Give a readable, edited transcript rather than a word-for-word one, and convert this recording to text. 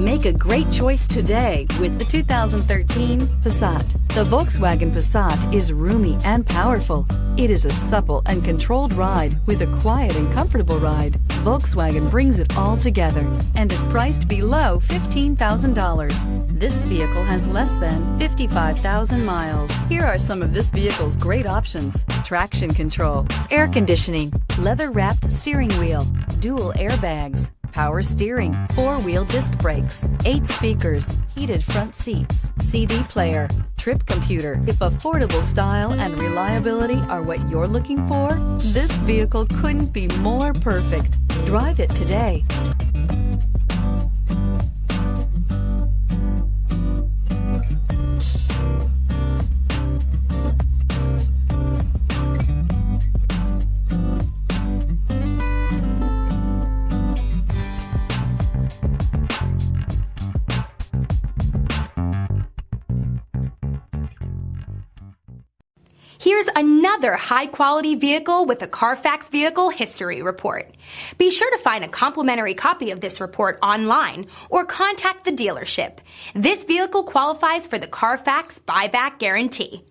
Make a great choice today with the 2013 Passat. The Volkswagen Passat is roomy and powerful. It is a supple and controlled ride with a quiet and comfortable ride. Volkswagen brings it all together and is priced below $15,000. This vehicle has less than 55,000 miles. Here are some of this vehicle's great options: traction control, air conditioning, leather-wrapped steering wheel, dual airbags, power steering, four-wheel disc brakes, 8 speakers, heated front seats, CD player, trip computer. If affordable style and reliability are what you're looking for, this vehicle couldn't be more perfect. Drive it today. Here's another high-quality vehicle with a Carfax Vehicle History Report. Be sure to find a complimentary copy of this report online or contact the dealership. This vehicle qualifies for the Carfax Buyback Guarantee.